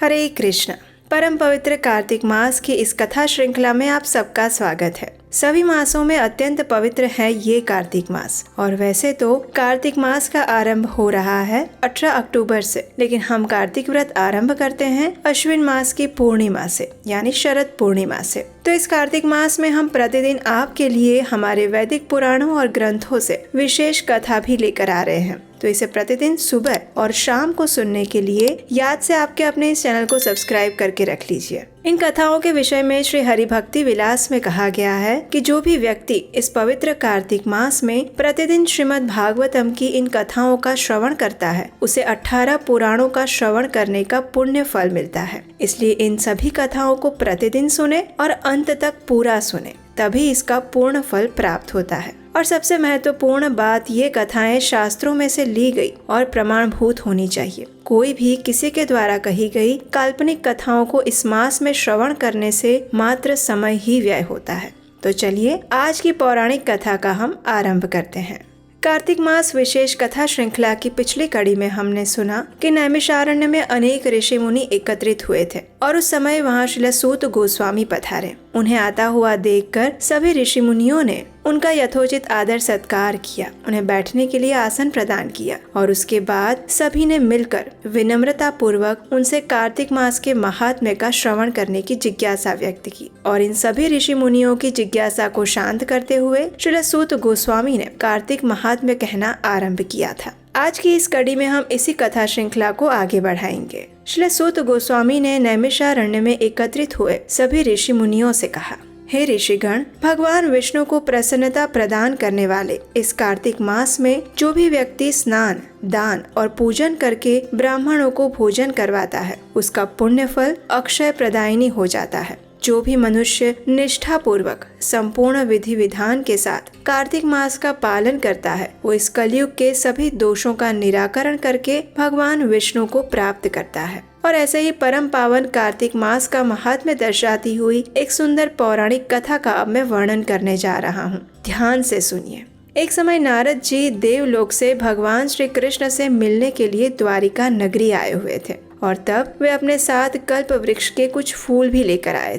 हरे कृष्ण। परम पवित्र कार्तिक मास की इस कथा श्रृंखला में आप सबका स्वागत है। सभी मासों में अत्यंत पवित्र है ये कार्तिक मास। और वैसे तो कार्तिक मास का आरंभ हो रहा है 18 अक्टूबर से, लेकिन हम कार्तिक व्रत आरंभ करते हैं अश्विन मास की पूर्णिमा से, यानी शरद पूर्णिमा से। तो इस कार्तिक मास में हम प्रतिदिन आपके लिए हमारे वैदिक पुराणों और ग्रंथों से विशेष कथा भी लेकर आ रहे हैं। तो इसे प्रतिदिन सुबह और शाम को सुनने के लिए याद से आपके अपने इस चैनल को सब्सक्राइब करके रख लीजिए। इन कथाओं के विषय में श्री हरि भक्ति विलास में कहा गया है कि जो भी व्यक्ति इस पवित्र कार्तिक मास में प्रतिदिन श्रीमद् भागवतम की इन कथाओं का श्रवण करता है, उसे 18 पुराणों का श्रवण करने का पुण्य फल मिलता है। इसलिए इन सभी कथाओं को प्रतिदिन सुने और अंत तक पूरा सुने, तभी इसका पूर्ण फल प्राप्त होता है। और सबसे महत्वपूर्ण बात, ये कथाएं शास्त्रों में से ली गई और प्रमाणभूत होनी चाहिए। कोई भी किसी के द्वारा कही गई काल्पनिक कथाओं को इस मास में श्रवण करने से मात्र समय ही व्यय होता है। तो चलिए आज की पौराणिक कथा का हम आरंभ करते हैं। कार्तिक मास विशेष कथा श्रृंखला की पिछली कड़ी में हमने सुना कि नैमिषारण्य में अनेक ऋषि मुनि एकत्रित हुए थे और उस समय वहाँ श्रील सूत गोस्वामी पधारे। उन्हें आता हुआ देखकर सभी ऋषि मुनियों ने उनका यथोचित आदर सत्कार किया, उन्हें बैठने के लिए आसन प्रदान किया और उसके बाद सभी ने मिलकर विनम्रता पूर्वक उनसे कार्तिक मास के महात्म्य का श्रवण करने की जिज्ञासा व्यक्त की। और इन सभी ऋषि मुनियों की जिज्ञासा को शांत करते हुए श्रील सूत गोस्वामी ने कार्तिक महात्म्य कहना आरंभ किया था। आज की इस कड़ी में हम इसी कथा श्रृंखला को आगे बढ़ाएंगे। श्रील सूत गोस्वामी ने नैमिषारण्य में एकत्रित हुए सभी ऋषि मुनियों से कहा, हे ऋषिगण, भगवान विष्णु को प्रसन्नता प्रदान करने वाले इस कार्तिक मास में जो भी व्यक्ति स्नान, दान और पूजन करके ब्राह्मणों को भोजन करवाता है, उसका पुण्य फल अक्षय प्रदायिनी हो जाता है। जो भी मनुष्य निष्ठा पूर्वक संपूर्ण विधि विधान के साथ कार्तिक मास का पालन करता है, वो इस कलयुग के सभी दोषों का निराकरण करके भगवान विष्णु को प्राप्त करता है। और ऐसे ही परम पावन कार्तिक मास का महात्म्य दर्शाती हुई एक सुंदर पौराणिक कथा का अब मैं वर्णन करने जा रहा हूँ। ध्यान से सुनिए। एक समय नारद जी देवलोक से भगवान श्री कृष्ण से मिलने के लिए द्वारिका नगरी आए हुए थे और तब वे अपने साथ कल्प वृक्ष के कुछ फूल भी लेकर आए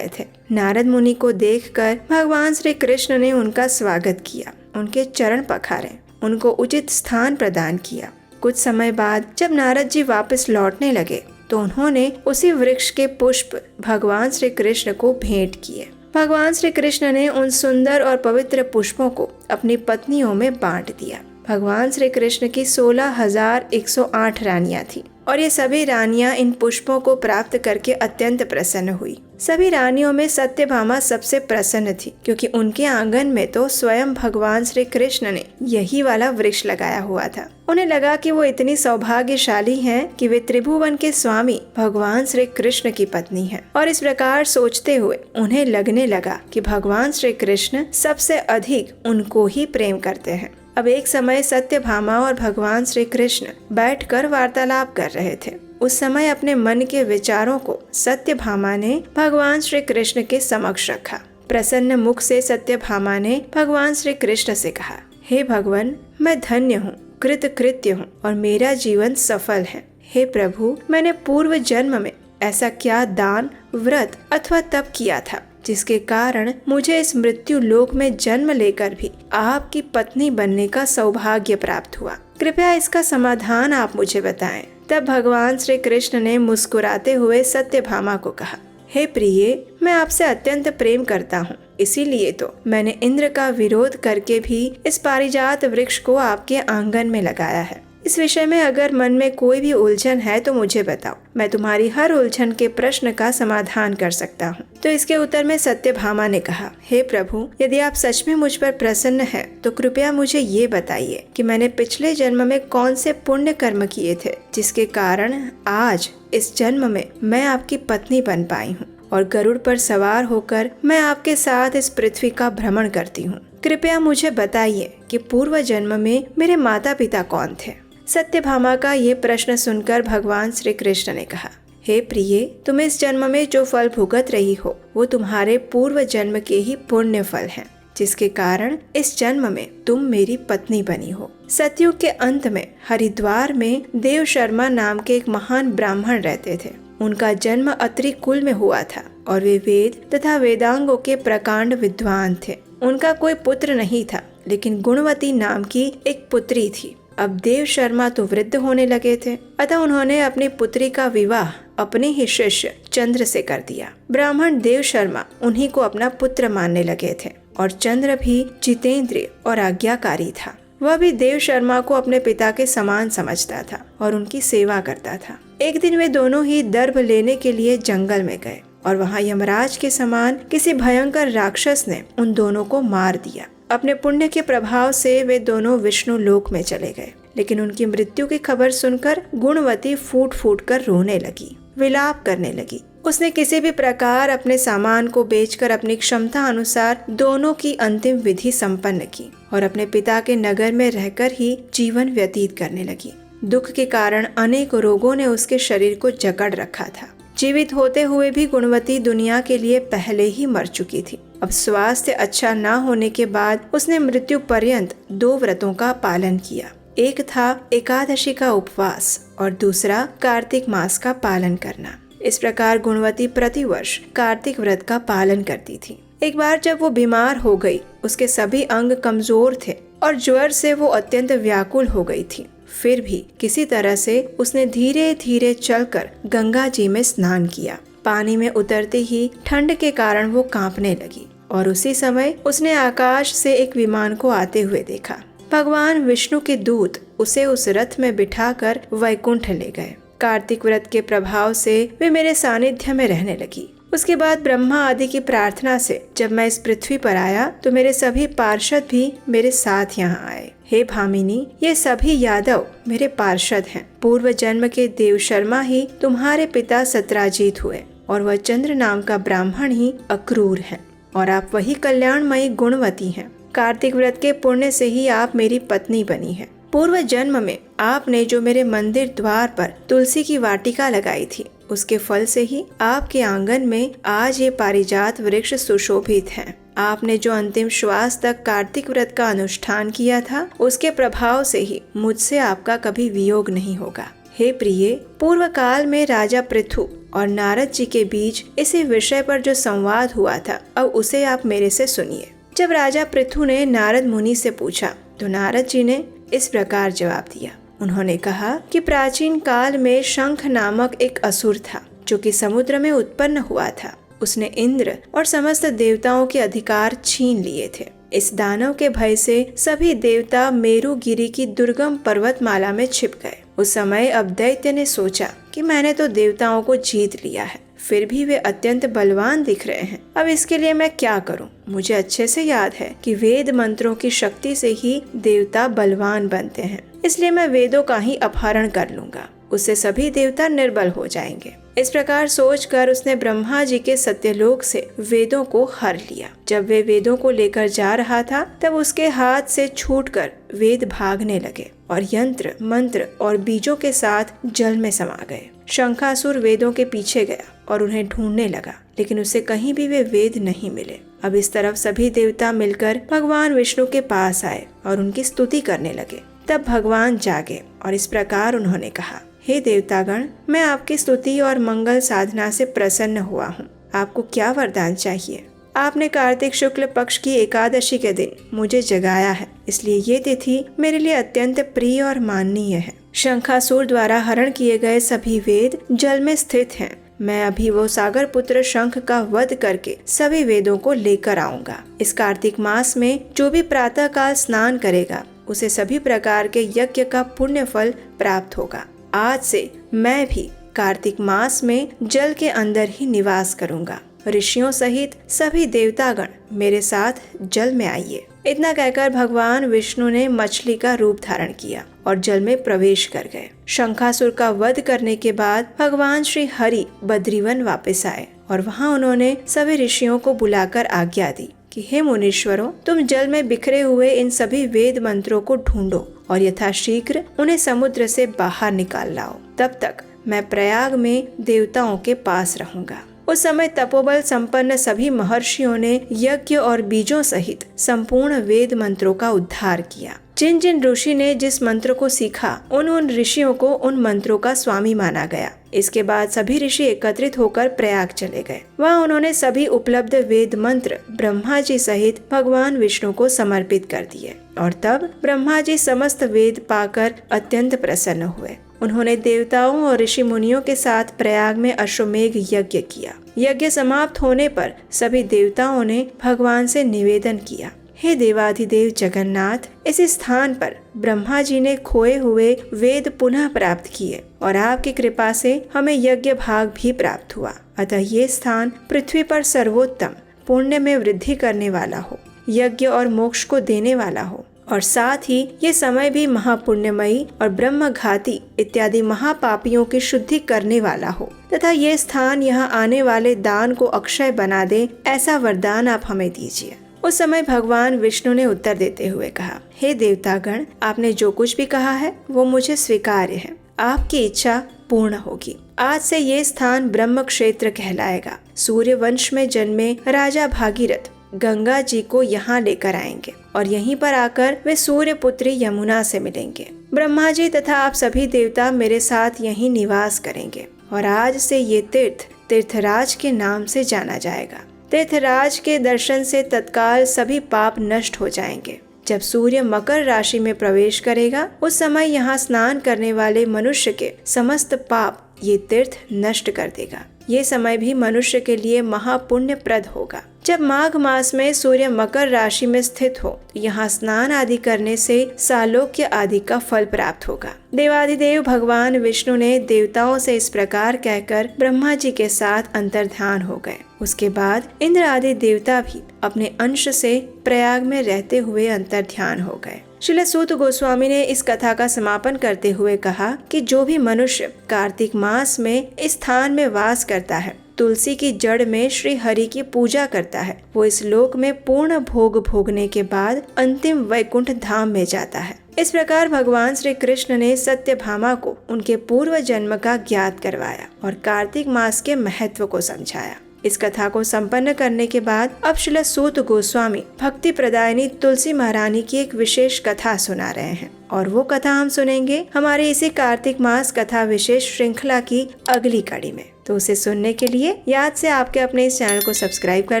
थे नारद मुनि को देखकर भगवान श्री कृष्ण ने उनका स्वागत किया, उनके चरण पखारे, उनको उचित स्थान प्रदान किया। कुछ समय बाद जब नारद जी वापस लौटने लगे तो उन्होंने उसी वृक्ष के पुष्प भगवान श्री कृष्ण को भेंट किए। भगवान श्री कृष्ण ने उन सुंदर और पवित्र पुष्पों को अपनी पत्नियों में बांट दिया। भगवान श्री कृष्ण की 16,108 रानियां थी और ये सभी रानियां इन पुष्पों को प्राप्त करके अत्यंत प्रसन्न हुई। सभी रानियों में सत्यभामा सबसे प्रसन्न थी, क्योंकि उनके आंगन में तो स्वयं भगवान श्री कृष्ण ने यही वाला वृक्ष लगाया हुआ था। उन्हें लगा कि वो इतनी सौभाग्यशाली हैं कि वे त्रिभुवन के स्वामी भगवान श्री कृष्ण की पत्नी हैं। और इस प्रकार सोचते हुए उन्हें लगने लगा कि भगवान श्री कृष्ण सबसे अधिक उनको ही प्रेम करते हैं। अब एक समय सत्यभामा और भगवान श्री कृष्ण बैठकर वार्तालाप कर रहे थे। उस समय अपने मन के विचारों को सत्यभामा ने भगवान श्री कृष्ण के समक्ष रखा। प्रसन्न मुख से सत्यभामा ने भगवान श्री कृष्ण से कहा, हे भगवान, मैं धन्य हूँ, कृतकृत्य हूँ और मेरा जीवन सफल है। हे प्रभु, मैंने पूर्व जन्म में ऐसा क्या दान, व्रत अथवा तप किया था जिसके कारण मुझे इस मृत्यु लोक में जन्म लेकर भी आपकी पत्नी बनने का सौभाग्य प्राप्त हुआ। कृपया इसका समाधान आप मुझे बताएं। तब भगवान श्री कृष्ण ने मुस्कुराते हुए सत्यभामा को कहा, हे प्रिय, मैं आपसे अत्यंत प्रेम करता हूँ, इसीलिए तो मैंने इंद्र का विरोध करके भी इस पारिजात वृक्ष को आपके आंगन में लगाया है। इस विषय में अगर मन में कोई भी उलझन है तो मुझे बताओ, मैं तुम्हारी हर उलझन के प्रश्न का समाधान कर सकता हूँ। तो इसके उत्तर में सत्यभामा ने कहा, हे प्रभु, यदि आप सच में मुझ पर प्रसन्न हैं तो कृपया मुझे ये बताइए कि मैंने पिछले जन्म में कौन से पुण्य कर्म किए थे जिसके कारण आज इस जन्म में मैं आपकी पत्नी बन पाई हूँ और गरुड़ पर सवार होकर मैं आपके साथ इस पृथ्वी का भ्रमण करती हूँ। कृपया मुझे बताइए कि पूर्व जन्म में मेरे माता पिता कौन थे। सत्यभामा का ये प्रश्न सुनकर भगवान श्री कृष्ण ने कहा, हे प्रिय, तुम इस जन्म में जो फल भुगत रही हो वो तुम्हारे पूर्व जन्म के ही पुण्य फल हैं। जिसके कारण इस जन्म में तुम मेरी पत्नी बनी हो। सतयुग के अंत में हरिद्वार में देव शर्मा नाम के एक महान ब्राह्मण रहते थे। उनका जन्म अत्रि कुल में हुआ था और वे वेद तथा वेदांगों के प्रकांड विद्वान थे। उनका कोई पुत्र नहीं था, लेकिन गुणवती नाम की एक पुत्री थी। अब देव शर्मा तो वृद्ध होने लगे थे, अतः उन्होंने अपनी पुत्री का विवाह अपने ही शिष्य चंद्र से कर दिया। ब्राह्मण देव शर्मा उन्हीं को अपना पुत्र मानने लगे थे और चंद्र भी जितेंद्रिय और आज्ञाकारी था। वह भी देव शर्मा को अपने पिता के समान समझता था और उनकी सेवा करता था। एक दिन वे दोनों ही दर्भ लेने के लिए जंगल में गए और वहाँ यमराज के समान किसी भयंकर राक्षस ने उन दोनों को मार दिया। अपने पुण्य के प्रभाव से वे दोनों विष्णु लोक में चले गए, लेकिन उनकी मृत्यु की खबर सुनकर गुणवती फूट फूट कर रोने लगी, विलाप करने लगी। उसने किसी भी प्रकार अपने सामान को बेचकर अपनी क्षमता अनुसार दोनों की अंतिम विधि संपन्न की और अपने पिता के नगर में रहकर ही जीवन व्यतीत करने लगी। दुख के कारण अनेक रोगों ने उसके शरीर को जकड़ रखा था। जीवित होते हुए भी गुणवती दुनिया के लिए पहले ही मर चुकी थी। अब स्वास्थ्य अच्छा न होने के बाद उसने मृत्यु पर्यंत 2 व्रतों का पालन किया। एक था एकादशी का उपवास और दूसरा कार्तिक मास का पालन करना। इस प्रकार गुणवती प्रतिवर्ष कार्तिक व्रत का पालन करती थी। एक बार जब वो बीमार हो गई, उसके सभी अंग कमजोर थे और ज्वर से वो अत्यंत व्याकुल हो गई थी। फिर भी किसी तरह से उसने धीरे धीरे चलकर गंगा जी में स्नान किया। पानी में उतरते ही ठंड के कारण वो कांपने लगी और उसी समय उसने आकाश से एक विमान को आते हुए देखा। भगवान विष्णु के दूत उसे उस रथ में बिठाकर वैकुंठ ले गए। कार्तिक व्रत के प्रभाव से वे मेरे सानिध्य में रहने लगी। उसके बाद ब्रह्मा आदि की प्रार्थना से जब मैं इस पृथ्वी पर आया तो मेरे सभी पार्षद भी मेरे साथ यहाँ आए। हे भामिनी, ये सभी यादव मेरे पार्षद हैं। पूर्व जन्म के देव शर्मा ही तुम्हारे पिता सत्राजीत हुए और वह चंद्र नाम का ब्राह्मण ही अक्रूर है और आप वही कल्याणमयी गुणवती हैं। कार्तिक व्रत के पुण्य से ही आप मेरी पत्नी बनी है। पूर्व जन्म में आपने जो मेरे मंदिर द्वार पर तुलसी की वाटिका लगाई थी, उसके फल से ही आपके आंगन में आज ये पारिजात वृक्ष सुशोभित हैं। आपने जो अंतिम श्वास तक कार्तिक व्रत का अनुष्ठान किया था, उसके प्रभाव से ही मुझसे आपका कभी वियोग नहीं होगा। हे प्रिय, पूर्व काल में राजा पृथु और नारद जी के बीच इसी विषय पर जो संवाद हुआ था, अब उसे आप मेरे से सुनिए। जब राजा पृथु ने नारद मुनि से पूछा तो नारद जी ने इस प्रकार जवाब दिया। उन्होंने कहा कि प्राचीन काल में शंख नामक एक असुर था जो कि समुद्र में उत्पन्न हुआ था। उसने इंद्र और समस्त देवताओं के अधिकार छीन लिए थे। इस दानव के भय से सभी देवता मेरुगिरी की दुर्गम पर्वतमाला में छिप गए। उस समय अब दैत्य ने सोचा कि मैंने तो देवताओं को जीत लिया है, फिर भी वे अत्यंत बलवान दिख रहे हैं। अब इसके लिए मैं क्या करूं? मुझे अच्छे से याद है कि वेद मंत्रों की शक्ति से ही देवता बलवान बनते हैं, इसलिए मैं वेदों का ही अपहरण कर लूंगा। उससे सभी देवता निर्बल हो जाएंगे। इस प्रकार सोचकर उसने ब्रह्मा जी के सत्यलोक से वेदों को हर लिया। जब वे वेदों को लेकर जा रहा था तब उसके हाथ से छूटकर वेद भागने लगे और यंत्र मंत्र और बीजों के साथ जल में समा गए। शंखासुर वेदों के पीछे गया और उन्हें ढूंढने लगा, लेकिन उसे कहीं भी वे वेद नहीं मिले। अब इस तरफ सभी देवता मिलकर भगवान विष्णु के पास आए और उनकी स्तुति करने लगे। तब भगवान जागे और इस प्रकार उन्होंने कहा, हे देवतागण, मैं आपकी स्तुति और मंगल साधना से प्रसन्न हुआ हूँ। आपको क्या वरदान चाहिए? आपने कार्तिक शुक्ल पक्ष की एकादशी के दिन मुझे जगाया है, इसलिए ये तिथि मेरे लिए अत्यंत प्रिय और माननीय है। शंखासुर द्वारा हरण किए गए सभी वेद जल में स्थित हैं। मैं अभी वो सागर पुत्र शंख का वध करके सभी वेदों को लेकर आऊंगा। इस कार्तिक मास में जो भी प्रातः काल स्नान करेगा उसे सभी प्रकार के यज्ञ का पुण्य फल प्राप्त होगा। आज से मैं भी कार्तिक मास में जल के अंदर ही निवास करूंगा। ऋषियों सहित सभी देवतागण मेरे साथ जल में आइए। इतना कहकर भगवान विष्णु ने मछली का रूप धारण किया और जल में प्रवेश कर गए। शंखासुर का वध करने के बाद भगवान श्री हरि बद्रीवन वापस आए और वहाँ उन्होंने सभी ऋषियों को बुलाकर आज्ञा दी कि हे मुनीश्वरों, तुम जल में बिखरे हुए इन सभी वेद मंत्रों को ढूंढो और यथाशीघ्र उन्हें समुद्र से बाहर निकाल लाओ। तब तक मैं प्रयाग में देवताओं के पास रहूंगा। उस समय तपोबल संपन्न सभी महर्षियों ने यज्ञ और बीजों सहित संपूर्ण वेद मंत्रों का उद्धार किया। जिन जिन ऋषि ने जिस मंत्र को सीखा उन ऋषियों को उन मंत्रों का स्वामी माना गया। इसके बाद सभी ऋषि एकत्रित होकर प्रयाग चले गए। वहाँ उन्होंने सभी उपलब्ध वेद मंत्र ब्रह्मा जी सहित भगवान विष्णु को समर्पित कर दिए और तब ब्रह्मा जी समस्त वेद पाकर अत्यंत प्रसन्न हुए। उन्होंने देवताओं और ऋषि मुनियों के साथ प्रयाग में अश्वमेघ यज्ञ किया। यज्ञ समाप्त होने पर सभी देवताओं ने भगवान से निवेदन किया, हे देवाधिदेव जगन्नाथ, इस स्थान पर ब्रह्मा जी ने खोए हुए वेद पुनः प्राप्त किए और आपकी कृपा से हमें यज्ञ भाग भी प्राप्त हुआ। अतः ये स्थान पृथ्वी पर सर्वोत्तम, पुण्य में वृद्धि करने वाला हो, यज्ञ और मोक्ष को देने वाला हो और साथ ही ये समय भी महापुण्यमयी और ब्रह्मघाती इत्यादि महापापियों की शुद्धि करने वाला हो तथा ये स्थान यहाँ आने वाले दान को अक्षय बना दे, ऐसा वरदान आप हमें दीजिए। उस समय भगवान विष्णु ने उत्तर देते हुए कहा, हे देवतागण, आपने जो कुछ भी कहा है वो मुझे स्वीकार्य है। आपकी इच्छा पूर्ण होगी। आज से ये स्थान ब्रह्म क्षेत्र कहलाएगा। सूर्य वंश में जन्मे राजा भागीरथ गंगा जी को यहाँ लेकर आएंगे और यहीं पर आकर वे सूर्य पुत्री यमुना से मिलेंगे। ब्रह्मा जी तथा आप सभी देवता मेरे साथ यहीं निवास करेंगे और आज से ये तीर्थ तीर्थराज के नाम से जाना जाएगा। तीर्थराज के दर्शन से तत्काल सभी पाप नष्ट हो जाएंगे। जब सूर्य मकर राशि में प्रवेश करेगा उस समय यहाँ स्नान करने वाले मनुष्य के समस्त पाप ये तीर्थ नष्ट कर देगा। ये समय भी मनुष्य के लिए महापुण्यप्रद होगा। जब माघ मास में सूर्य मकर राशि में स्थित हो, यहाँ स्नान आदि करने से सालोक्य आदि का फल प्राप्त होगा। देवाधिदेव भगवान विष्णु ने देवताओं से इस प्रकार कहकर ब्रह्मा जी के साथ अंतर्ध्यान हो गए। उसके बाद इंद्र आदि देवता भी अपने अंश से प्रयाग में रहते हुए अंतर्ध्यान हो गए। श्रील सूत गोस्वामी ने इस कथा का समापन करते हुए कहा कि जो भी मनुष्य कार्तिक मास में इस स्थान में वास करता है, तुलसी की जड़ में श्री हरि की पूजा करता है, वो इस लोक में पूर्ण भोग भोगने के बाद अंतिम वैकुंठ धाम में जाता है। इस प्रकार भगवान श्री कृष्ण ने सत्यभामा को उनके पूर्व जन्म का ज्ञात करवाया और कार्तिक मास के महत्व को समझाया। इस कथा को संपन्न करने के बाद अब श्रील सूत गोस्वामी भक्ति प्रदायिनी तुलसी महारानी की एक विशेष कथा सुना रहे हैं और वो कथा हम सुनेंगे हमारे इसी कार्तिक मास कथा विशेष श्रृंखला की अगली कड़ी में। तो उसे सुनने के लिए याद से आपके अपने इस चैनल को सब्सक्राइब कर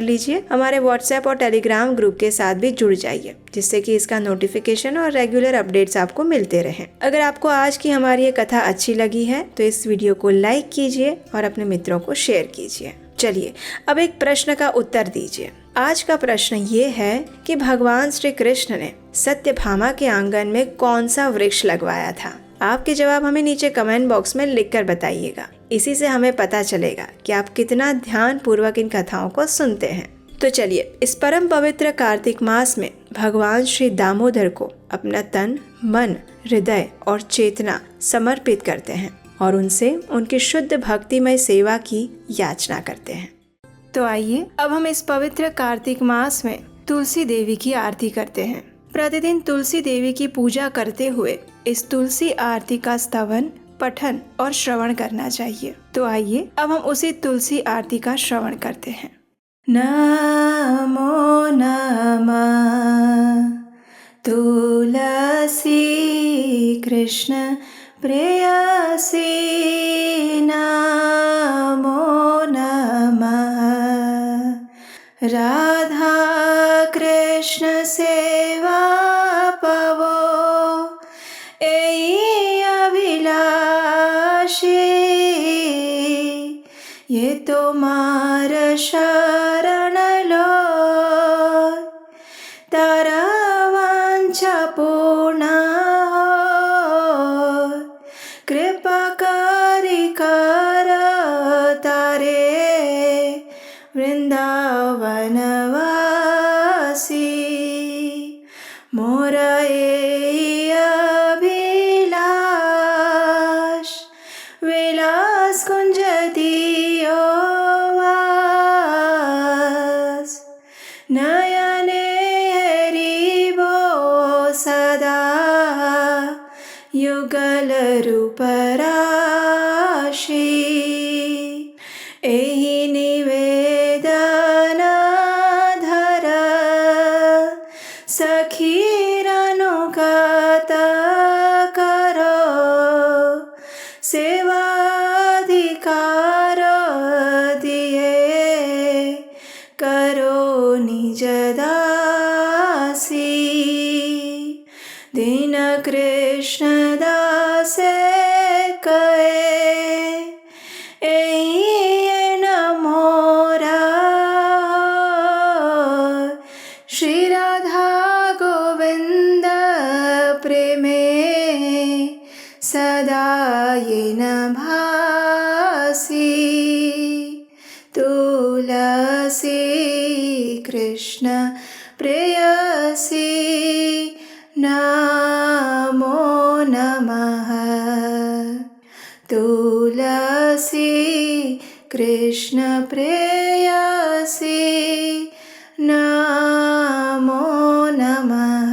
लीजिए। हमारे व्हाट्सएप और टेलीग्राम ग्रुप के साथ भी जुड़ जाइए, जिससे कि इसका नोटिफिकेशन और रेगुलर अपडेट्स आपको मिलते रहें। अगर आपको आज की हमारी ये कथा अच्छी लगी है तो इस वीडियो को लाइक कीजिए और अपने मित्रों को शेयर कीजिए। चलिए अब एक प्रश्न का उत्तर दीजिए। आज का प्रश्न ये है कि भगवान श्री कृष्ण ने सत्यभामा के आंगन में कौन सा वृक्ष लगवाया था? आपके जवाब हमें नीचे कमेंट बॉक्स में लिखकर बताइएगा। इसी से हमें पता चलेगा कि आप कितना ध्यान पूर्वक इन कथाओं को सुनते हैं। तो चलिए इस परम पवित्र कार्तिक मास में भगवान श्री दामोदर को अपना तन, मन, हृदय और चेतना समर्पित करते हैं और उनसे उनकी शुद्ध भक्तिमय सेवा की याचना करते हैं। तो आइए अब हम इस पवित्र कार्तिक मास में तुलसी देवी की आरती करते हैं। प्रतिदिन तुलसी देवी की पूजा करते हुए इस तुलसी आरती का स्तवन, पठन और श्रवण करना चाहिए। तो आइए अब हम उसी तुलसी आरती का श्रवण करते हैं। नमो नमः तुलसी कृष्ण प्रेयसी, नमो नमः राधा कृष्ण सेवा पवो, एई अभिलाषी, ये तुम्हार शरण लो, तारा वांछा पूर्ण हो, कृपा करी कर तारे वृंदावन वासी, मोर एई अभिलाष, विलास कुंज दियो वास, नयने हरिबो सदा, युगल रूप राशि, एहि निवेदन सेवाधिकार दिए करो निज दासी। दीन कृष्ण दासे कहे एये न मोरा। श्री राधा गोविंद प्रेमे सदा ये न भासी। तुलसी कृष्ण प्रेयसी नमो नमः। तुलसी कृष्ण प्रेयसी नमो नमः।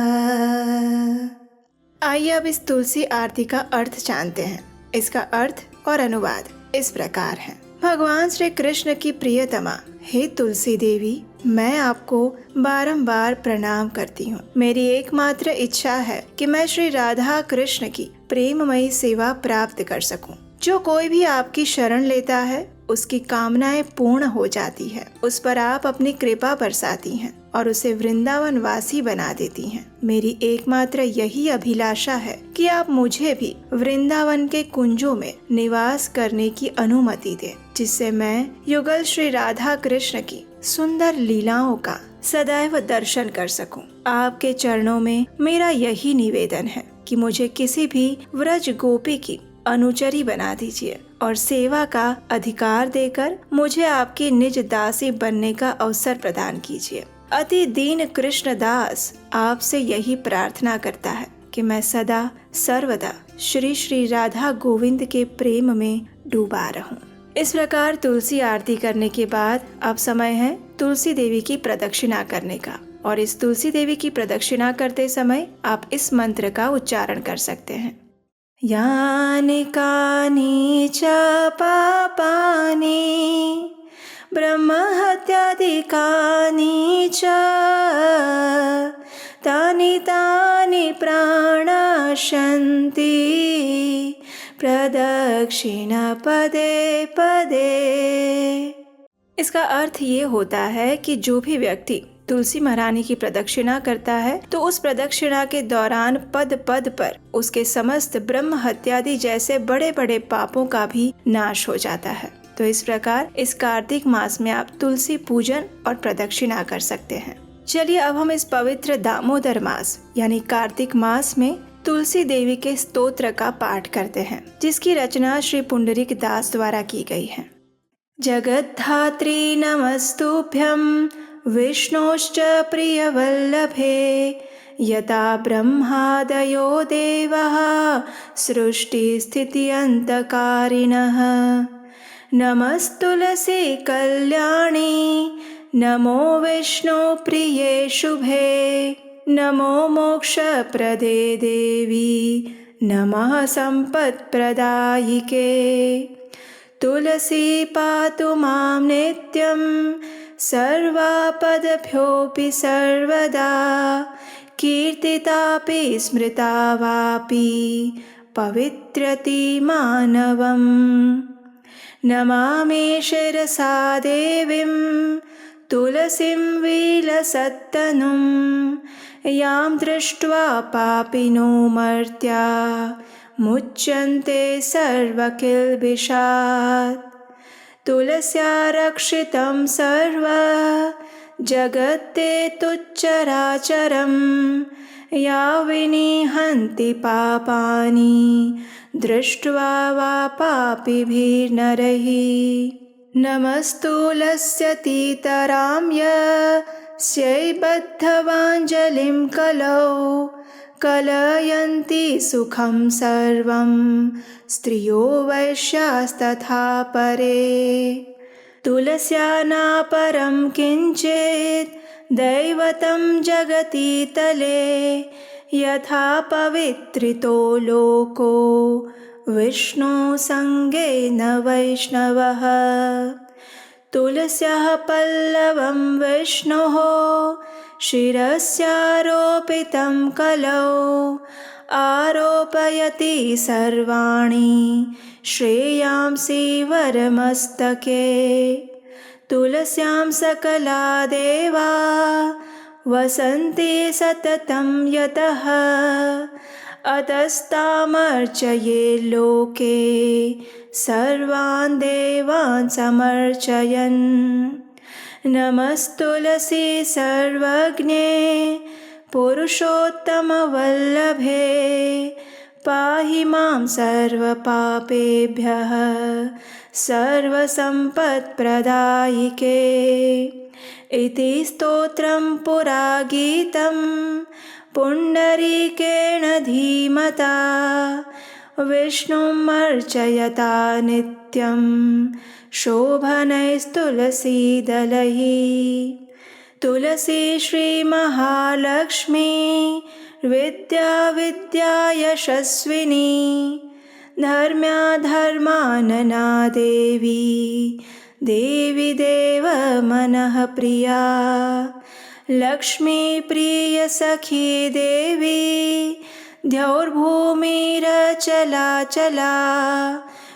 आइए अब इस तुलसी आरती का अर्थ जानते हैं। इसका अर्थ और अनुवाद इस प्रकार है। भगवान श्री कृष्ण की प्रियतमा हे तुलसी देवी, मैं आपको बारंबार प्रणाम करती हूँ। मेरी एकमात्र इच्छा है कि मैं श्री राधा कृष्ण की प्रेममयी सेवा प्राप्त कर सकूं। जो कोई भी आपकी शरण लेता है उसकी कामनाएं पूर्ण हो जाती है। उस पर आप अपनी कृपा बरसाती हैं और उसे वृंदावन वासी बना देती हैं। मेरी एकमात्र यही अभिलाषा है कि आप मुझे भी वृंदावन के कुंजों में निवास करने की अनुमति दें, जिससे मैं युगल श्री राधा कृष्ण की सुंदर लीलाओं का सदैव दर्शन कर सकूं। आपके चरणों में मेरा यही निवेदन है कि मुझे किसी भी व्रज गोपी की अनुचरी बना दीजिए और सेवा का अधिकार देकर मुझे आपकी निज दासी बनने का अवसर प्रदान कीजिए। अति दीन कृष्ण दास आपसे यही प्रार्थना करता है कि मैं सदा सर्वदा श्री श्री राधा गोविंद के प्रेम में डूबा रहूं। इस प्रकार तुलसी आरती करने के बाद अब समय है तुलसी देवी की प्रदक्षिणा करने का। और इस तुलसी देवी की प्रदक्षिणा करते समय आप इस मंत्र का उच्चारण कर सकते हैं। यानि कानि च पापानि ब्रह्महत्यादिकानि च तानि तानि प्राणशन्ति प्रदक्षिण पदे पदे। इसका अर्थ ये होता है कि जो भी व्यक्ति तुलसी महारानी की प्रदक्षिणा करता है तो उस प्रदक्षिणा के दौरान पद पद पर उसके समस्त ब्रह्म हत्यादि जैसे बड़े बड़े पापों का भी नाश हो जाता है। तो इस प्रकार इस कार्तिक मास में आप तुलसी पूजन और प्रदक्षिणा कर सकते हैं। चलिए अब हम इस पवित्र दामोदर मास यानी कार्तिक मास में तुलसी देवी के स्तोत्र का पाठ करते हैं, जिसकी रचना श्री पुंडरीक दास द्वारा की गई है। जगद्धात्री नमस्तुभ्यं विष्णोश्च प्रियवल्लभे यथा ब्रह्मादयो देवः सृष्टिस्थित्यन्तकारिणः। नमस्तुलसी कल्याणी नमो विष्णु प्रिये शुभे नमो मोक्षप्रदे देवी नमः सम्पत्प्रदायिके। तुलसी पातु मां नित्यं सर्वापदभ्योऽपि सर्वदा कीर्तितापि स्मृता वापि पवित्रति मानवम्। नमामि शिरसा देवीं तुलसीं विलसत्तनुं यां दृष्ट्वा पापिनो मर्त्या मुच्यन्ते सर्वकिल्बिषात्। तुलस्या रक्षितं सर्व जगत्ते तुच्चराचरं या विनिहन्ति पापानि दृष्ट्वा वा पापिभिर्नरैः। नमस्तुलस्यतीतरां यस्यै बद्धवाञ्जलिं कलौ कलयन्ति सुखं सर्वं स्त्रियो वैश्यास्तथा परे। तुलस्या नापरं किञ्चित् दैवतं जगति तले यथा पवित्रितो लोको विष्णु संगेन वैष्णवः। तुलस्याः पल्लवं विष्णोः शिरस्यारोपितं कलौ आरोपयति सर्वाणि श्रेयांसि वरमस्तके। तुलस्यां सकला देवा वसन्ति सततं यतः अतस्तामर्चये लोके सर्वान् देवान् समर्चयन्। नमस्तुलसी सर्वज्ञे पुरुषोत्तमवल्लभे पाहि मां सर्वपापेभ्यः सर्वसम्पत्प्रदायिके। इति स्तोत्रं पुरा गीतं पुण्डरीकेण धीमता विष्णुम् अर्चयता नित्यं शोभनैस्तुलसीदलैः। तुलसी श्रीमहालक्ष्मी विद्या विद्यायशस्विनी धर्म्याधर्मानना देवी देवी देव मनः प्रिया। लक्ष्मी प्रिय सखी देवी द्यौर्भूमिरचला चला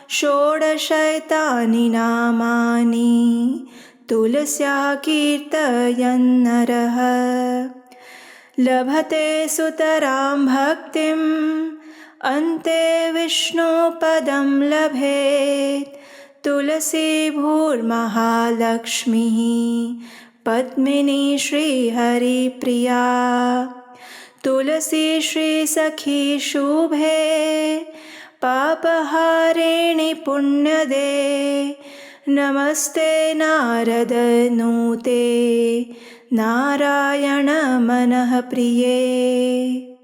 षोडशैतानि नामानि तुलस्या कीर्तयन्नरः। लभते सुतरां भक्तिम् अन्ते विष्णुपदं लभेत्। तुलसी भूर्महालक्ष्मीः पद्मिनी श्रीहरिप्रिया। तुलसी श्रीसखी शुभे पापहारिणि पुण्यदे नमस्ते नारद नूते नारायण मनः प्रिये।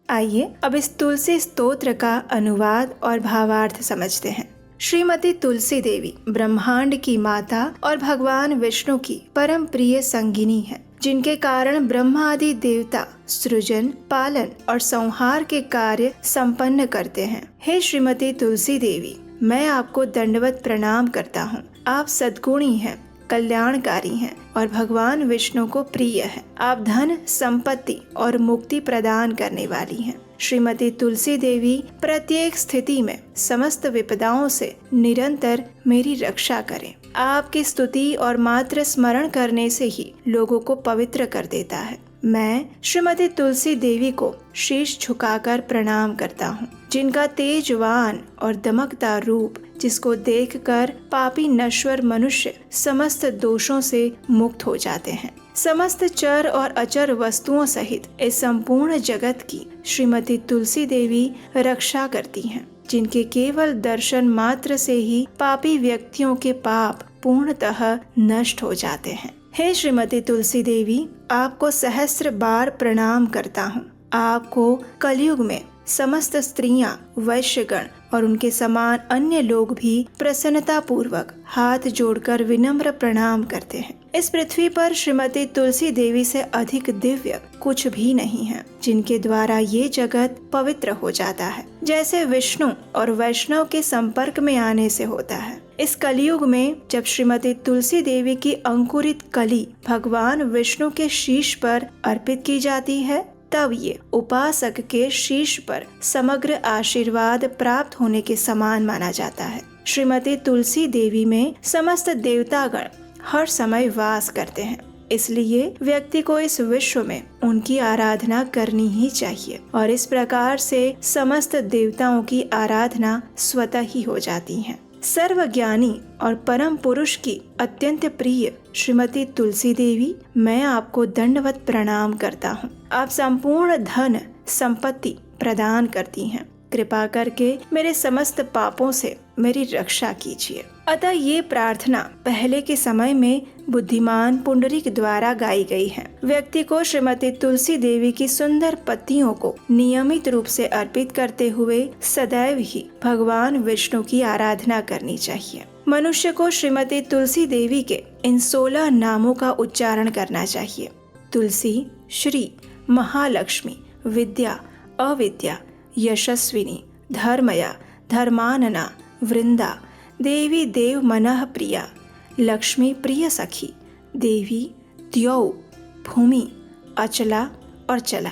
आइए अब इस तुलसी स्तोत्र का अनुवाद और भावार्थ समझते हैं। श्रीमती तुलसी देवी ब्रह्मांड की माता और भगवान विष्णु की परम प्रिय संगिनी है, जिनके कारण ब्रह्मा आदि देवता सृजन, पालन और संहार के कार्य संपन्न करते हैं। हे श्रीमती तुलसी देवी, मैं आपको दंडवत प्रणाम करता हूँ। आप सद्गुणी हैं, कल्याणकारी हैं और भगवान विष्णु को प्रिय है। आप धन, संपत्ति और मुक्ति प्रदान करने वाली हैं। श्रीमती तुलसी देवी प्रत्येक स्थिति में समस्त विपदाओं से निरंतर मेरी रक्षा करें। आपकी स्तुति और मात्र स्मरण करने से ही लोगों को पवित्र कर देता है। मैं श्रीमती तुलसी देवी को शीश झुकाकर प्रणाम करता हूँ, जिनका तेजवान और दमकदार रूप, जिसको देखकर पापी नश्वर मनुष्य समस्त दोषों से मुक्त हो जाते हैं। समस्त चर और अचर वस्तुओं सहित इस संपूर्ण जगत की श्रीमती तुलसी देवी रक्षा करती हैं, जिनके केवल दर्शन मात्र से ही पापी व्यक्तियों के पाप पूर्णतः नष्ट हो जाते हैं। हे श्रीमती तुलसी देवी, आपको सहस्त्र बार प्रणाम करता हूँ। आपको कलयुग में समस्त स्त्रियां, वैश्यगण और उनके समान अन्य लोग भी प्रसन्नता पूर्वक हाथ जोड़कर विनम्र प्रणाम करते हैं। इस पृथ्वी पर श्रीमती तुलसी देवी से अधिक दिव्य कुछ भी नहीं है, जिनके द्वारा ये जगत पवित्र हो जाता है, जैसे विष्णु और वैष्णव के संपर्क में आने से होता है। इस कलयुग में जब श्रीमती तुलसी देवी की अंकुरित कली भगवान विष्णु के शीश पर अर्पित की जाती है, तब ये उपासक के शीश पर समग्र आशीर्वाद प्राप्त होने के समान माना जाता है। श्रीमती तुलसी देवी में समस्त देवतागण हर समय वास करते हैं, इसलिए व्यक्ति को इस विश्व में उनकी आराधना करनी ही चाहिए और इस प्रकार से समस्त देवताओं की आराधना स्वतः ही हो जाती है। सर्वज्ञानी और परम पुरुष की अत्यंत प्रिय श्रीमती तुलसी देवी, मैं आपको दंडवत प्रणाम करता हूँ। आप संपूर्ण धन संपत्ति प्रदान करती हैं। कृपा करके मेरे समस्त पापों से मेरी रक्षा कीजिए। अतः ये प्रार्थना पहले के समय में बुद्धिमान पुंडरीक द्वारा गाई गई है। व्यक्ति को श्रीमती तुलसी देवी की सुंदर पत्तियों को नियमित रूप से अर्पित करते हुए सदैव ही भगवान विष्णु की आराधना करनी चाहिए। मनुष्य को श्रीमती तुलसी देवी के इन 16 नामों का उच्चारण करना चाहिए। तुलसी, श्री, महालक्ष्मी, विद्या, अविद्या, यशस्विनी, धर्मया, धर्मानना, वृंदा, देवी देव मनः प्रिया, लक्ष्मी प्रिय सखी, देवी, द्यौ, भूमि, अचला और चला,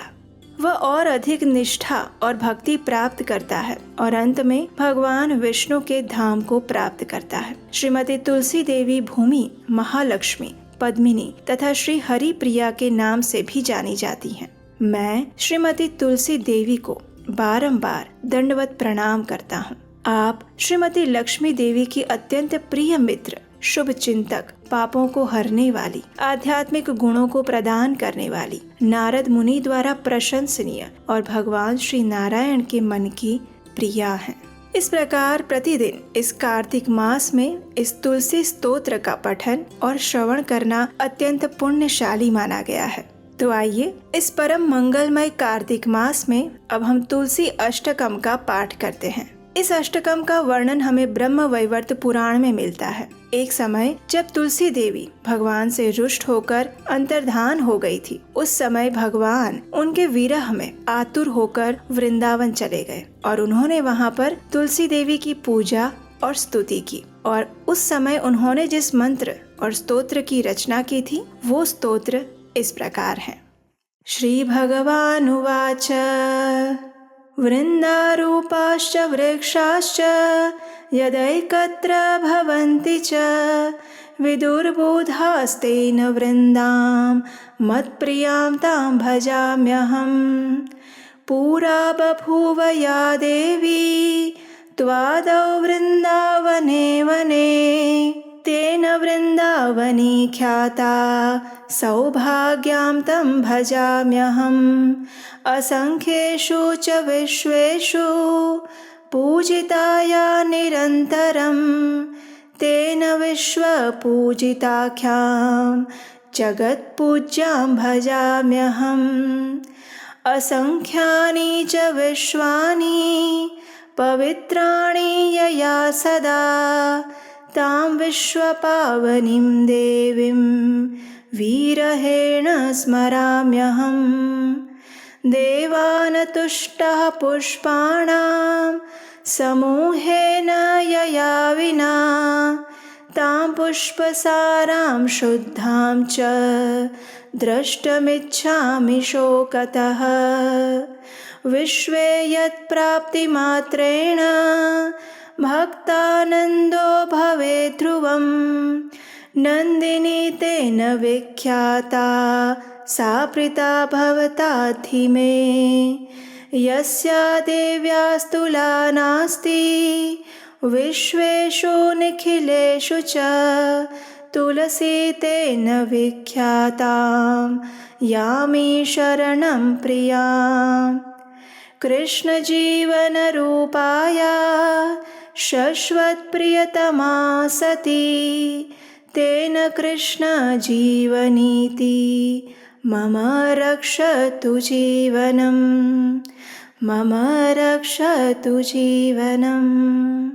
वह और अधिक निष्ठा और भक्ति प्राप्त करता है और अंत में भगवान विष्णु के धाम को प्राप्त करता है। श्रीमती तुलसी देवी भूमि, महालक्ष्मी, पद्मिनी तथा श्री हरि प्रिया के नाम से भी जानी जाती हैं। मैं श्रीमती तुलसी देवी को बारंबार दंडवत प्रणाम करता हूँ। आप श्रीमती लक्ष्मी देवी की अत्यंत प्रिय मित्र, शुभ चिंतक, पापों को हरने वाली, आध्यात्मिक गुणों को प्रदान करने वाली, नारद मुनि द्वारा प्रशंसनीय और भगवान श्री नारायण के मन की प्रिया हैं। इस प्रकार प्रतिदिन इस कार्तिक मास में इस तुलसी स्तोत्र का पठन और श्रवण करना अत्यंत पुण्यशाली माना गया है। तो आइए इस परम मंगलमय कार्तिक मास में अब हम तुलसी अष्टकम का पाठ करते हैं। इस अष्टकम का वर्णन हमें ब्रह्म वैवर्त पुराण में मिलता है। एक समय जब तुलसी देवी भगवान से रुष्ट होकर अंतर्धान हो गई थी, उस समय भगवान उनके विरह में आतुर होकर वृंदावन चले गए और उन्होंने वहाँ पर तुलसी देवी की पूजा और स्तुति की। और उस समय उन्होंने जिस मंत्र और स्तोत्र की रचना की थी वो स्तोत्र इस प्रकार है। श्री भगवानुवाच वृन्दारूपाश्च वृक्षाश्च यदैकत्र भवन्ति च विदुर्बोधास्तेन वृन्दां मत्प्रियां तां भजाम्यहम्। पुरा बभूव या देवी त्वादौ वृन्दावने वने तेन वृन्दावनी ख्याता सौभाग्यां तं भजाम्यहम्। असंख्येषु च विश्वेषु पूजिताया निरन्तरं तेन विश्वपूजिताख्यां जगत्पूज्यां भजाम्यहम्। असंख्यानि च विश्वानि पवित्राणि यया सदा तां विश्वपावनीं देवीं विरहेण स्मराम्यहम्। देवान् तुष्टः पुष्पाणां समूहेन यया विना तां पुष्पसारां शुद्धां च द्रष्टुमिच्छामि शोकतः। विश्वे यत्प्राप्तिमात्रेण भक्तानन्दो भवेत् ध्रुवम्। नन्दिनी तेन विख्याता सा प्रीता भवताद्धि मे। यस्या देव्यास्तुला नास्ति विश्वेषु निखिलेषु च तुलसी तेन विख्यातां यामि शरणं प्रियाम्। कृष्ण जीवन रूपाया शश्वत्प्रियतमा सती तेन कृष्ण जीवनीति मम रक्षतु जीवनम्। मम रक्षतु जीवनम्।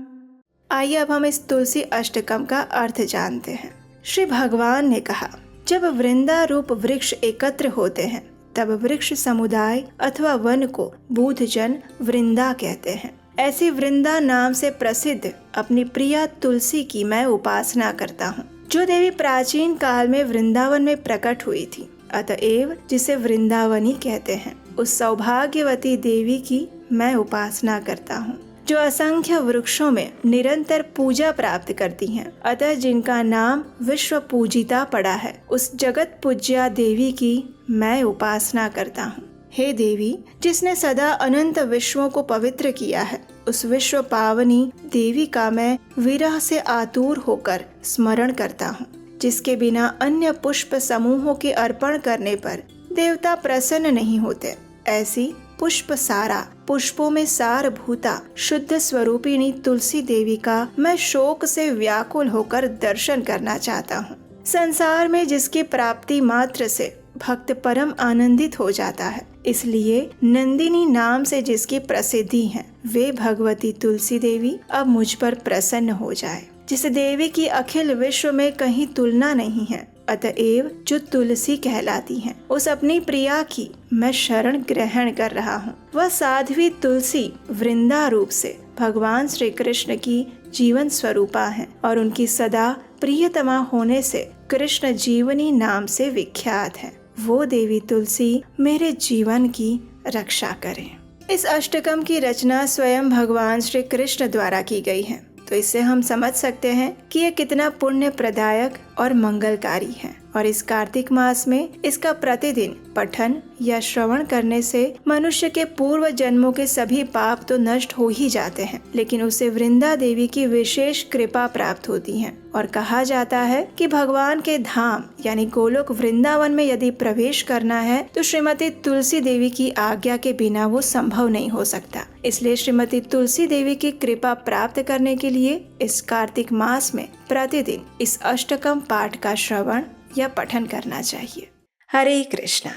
आइए अब हम इस तुलसी अष्टकम का अर्थ जानते हैं। श्री भगवान ने कहा, जब वृंदा रूप वृक्ष एकत्र होते हैं तब वृक्ष समुदाय अथवा वन को बूढ़जन वृंदा कहते हैं। ऐसी वृंदा नाम से प्रसिद्ध अपनी प्रिया तुलसी की मैं उपासना करता हूँ, जो देवी प्राचीन काल में वृंदावन में प्रकट हुई थी, अतएव जिसे वृंदावनी कहते हैं। उस सौभाग्यवती देवी की मैं उपासना करता हूँ, जो असंख्य वृक्षों में निरंतर पूजा प्राप्त करती हैं, अतः जिनका नाम विश्व पूजिता पड़ा है। उस जगत पूज्या देवी की मैं उपासना करता हूँ। हे देवी, जिसने सदा अनंत विश्वों को पवित्र किया है, उस विश्व पावनी देवी का मैं विरह से आतुर होकर स्मरण करता हूँ, जिसके बिना अन्य पुष्प समूहों के अर्पण करने पर देवता प्रसन्न नहीं होते। ऐसी पुष्प सारा, पुष्पों में सार भूता शुद्ध स्वरूपिणी तुलसी देवी का मैं शोक से व्याकुल होकर दर्शन करना चाहता हूँ। संसार में जिसकी प्राप्ति मात्र से भक्त परम आनंदित हो जाता है, इसलिए नंदिनी नाम से जिसकी प्रसिद्धि है, वे भगवती तुलसी देवी अब मुझ पर प्रसन्न हो जाए। जिस देवी की अखिल विश्व में कहीं तुलना नहीं है, अतएव जो तुलसी कहलाती हैं, उस अपनी प्रिया की मैं शरण ग्रहण कर रहा हूँ। वह साध्वी तुलसी वृंदा रूप से भगवान श्री कृष्ण की जीवन स्वरूपा है और उनकी सदा प्रियतमा होने से कृष्ण जीवनी नाम से विख्यात है। वो देवी तुलसी मेरे जीवन की रक्षा करें। इस अष्टकम की रचना स्वयं भगवान श्री कृष्ण द्वारा की गई है, तो इससे हम समझ सकते हैं कि ये कितना पुण्य प्रदायक और मंगलकारी है। और इस कार्तिक मास में इसका प्रतिदिन पठन या श्रवण करने से मनुष्य के पूर्व जन्मों के सभी पाप तो नष्ट हो ही जाते हैं, लेकिन उसे वृंदा देवी की विशेष कृपा प्राप्त होती है। और कहा जाता है कि भगवान के धाम यानी गोलोक वृंदावन में यदि प्रवेश करना है तो श्रीमती तुलसी देवी की आज्ञा के बिना वो संभव नहीं हो सकता। इसलिए श्रीमती तुलसी देवी की कृपा प्राप्त करने के लिए इस कार्तिक मास में प्रतिदिन इस अष्टकम पाठ का श्रवण या पठन करना चाहिए। हरे कृष्णा।